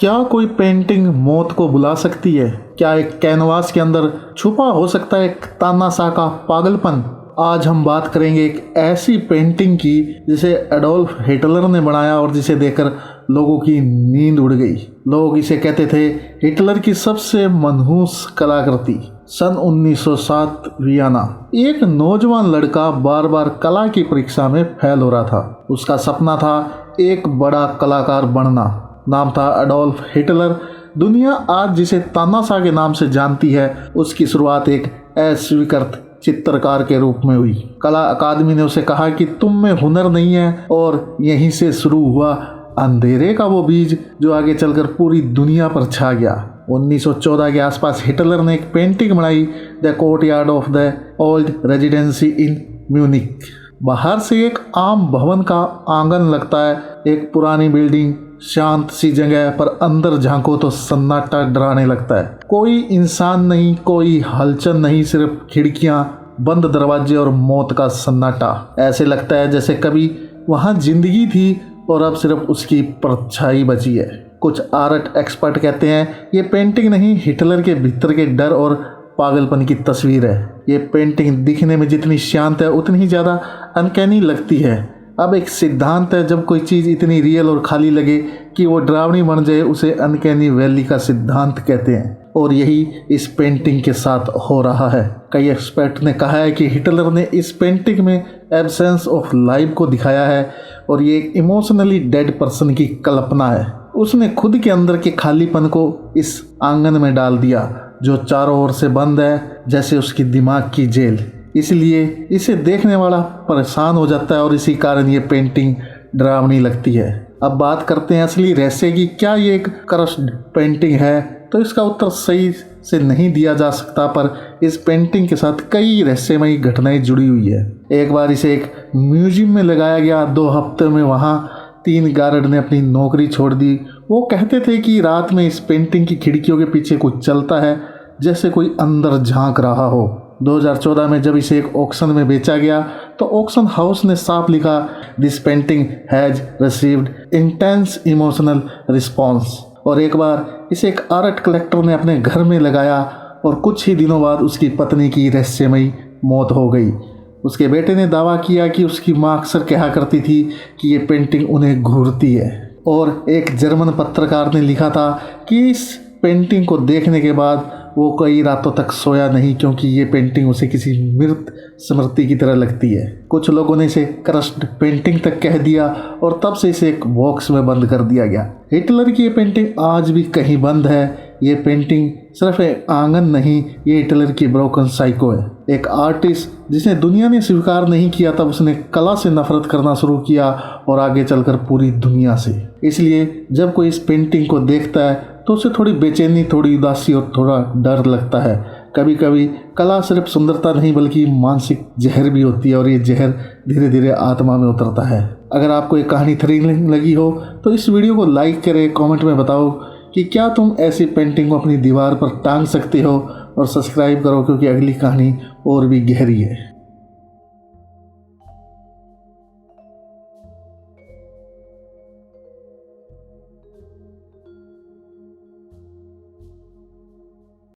क्या कोई पेंटिंग मौत को बुला सकती है? क्या एक कैनवास के अंदर छुपा हो सकता है एक तानाशाह का पागलपन? आज हम बात करेंगे एक ऐसी पेंटिंग की जिसे एडोल्फ हिटलर ने बनाया और जिसे देखकर लोगों की नींद उड़ गई। लोग इसे कहते थे हिटलर की सबसे मनहूस कलाकृति। सन 1907 वियना। एक नौजवान लड़का बार बार कला की परीक्षा में फेल हो रहा था। उसका सपना था एक बड़ा कलाकार बनना। नाम था एडोल्फ हिटलर। दुनिया आज जिसे तानाशाह के नाम से जानती है, उसकी शुरुआत एक अस्वीकृत चित्रकार के रूप में हुई। कला अकादमी ने उसे कहा कि तुम में हुनर नहीं है, और यहीं से शुरू हुआ अंधेरे का वो बीज जो आगे चलकर पूरी दुनिया पर छा गया। 1914 के आसपास हिटलर ने एक पेंटिंग बनाई, the courtyard of the old residency in Munich. बाहर से एक आम भवन का आंगन लगता है, एक पुरानी बिल्डिंग, शांत सी जगह, पर अंदर झांको तो सन्नाटा डराने लगता है। कोई इंसान नहीं, कोई हलचल नहीं, सिर्फ खिड़कियां, बंद दरवाजे और मौत का सन्नाटा। ऐसे लगता है जैसे कभी वहां जिंदगी थी और अब सिर्फ उसकी परछाई बची है। कुछ आर्ट एक्सपर्ट कहते हैं ये पेंटिंग नहीं, हिटलर के भीतर के डर और पागलपन की तस्वीर है। ये पेंटिंग दिखने में जितनी शांत है उतनी ही ज़्यादा अनकैनी लगती है। अब एक सिद्धांत है, जब कोई चीज़ इतनी रियल और खाली लगे कि वो डरावनी बन जाए, उसे अनकैनी वैली का सिद्धांत कहते हैं। और यही इस पेंटिंग के साथ हो रहा है। कई एक्सपर्ट ने कहा है कि हिटलर ने इस पेंटिंग में एब्सेंस ऑफ लाइफ को दिखाया है, और ये एक इमोशनली डेड पर्सन की कल्पना है। उसने खुद के अंदर के खालीपन को इस आंगन में डाल दिया जो चारों ओर से बंद है, जैसे उसकी दिमाग की जेल। इसलिए इसे देखने वाला परेशान हो जाता है और इसी कारण ये पेंटिंग डरावनी लगती है। अब बात करते हैं असली रहस्य की। क्या ये एक क्रश्ड पेंटिंग है? तो इसका उत्तर सही से नहीं दिया जा सकता, पर इस पेंटिंग के साथ कई रहस्यमयी घटनाएं जुड़ी हुई है। एक बार इसे एक म्यूजियम में लगाया गया। 2 हफ्ते में वहाँ 3 गार्ड ने अपनी नौकरी छोड़ दी। वो कहते थे कि रात में इस पेंटिंग की खिड़कियों के पीछे कुछ चलता है, जैसे कोई अंदर झांक रहा हो। 2014 में जब इसे एक ऑक्शन में बेचा गया तो ऑक्शन हाउस ने साफ लिखा, this painting has received intense emotional response. और एक बार इसे एक आर्ट कलेक्टर ने अपने घर में लगाया और कुछ ही दिनों बाद उसकी पत्नी की रहस्यमयी मौत हो गई। उसके बेटे ने दावा किया कि उसकी माँ अक्सर कहा करती थी कि ये पेंटिंग उन्हें घूरती है। और एक जर्मन पत्रकार ने लिखा था कि इस पेंटिंग को देखने के बाद वो कई रातों तक सोया नहीं, क्योंकि ये पेंटिंग उसे किसी मृत स्मृति की तरह लगती है। कुछ लोगों ने इसे क्रश्ड पेंटिंग तक कह दिया और तब से इसे एक बॉक्स में बंद कर दिया गया। हिटलर की ये पेंटिंग आज भी कहीं बंद है। ये पेंटिंग सिर्फ एक आंगन नहीं, ये हिटलर की ब्रोकन साइको है। एक आर्टिस्ट जिसे दुनिया ने स्वीकार नहीं किया, तब उसने कला से नफरत करना शुरू किया और आगे चलकर पूरी दुनिया से। इसलिए जब कोई इस पेंटिंग को देखता है तो उसे थोड़ी बेचैनी, थोड़ी उदासी और थोड़ा डर लगता है। कभी कभी कला सिर्फ सुंदरता नहीं बल्कि मानसिक जहर भी होती है, और ये जहर धीरे धीरे आत्मा में उतरता है। अगर आपको ये कहानी थ्रिलिंग लगी हो तो इस वीडियो को लाइक करें, कमेंट में बताओ कि क्या तुम ऐसी पेंटिंग को अपनी दीवार पर टांग सकते हो, और सब्सक्राइब करो क्योंकि अगली कहानी और भी गहरी है।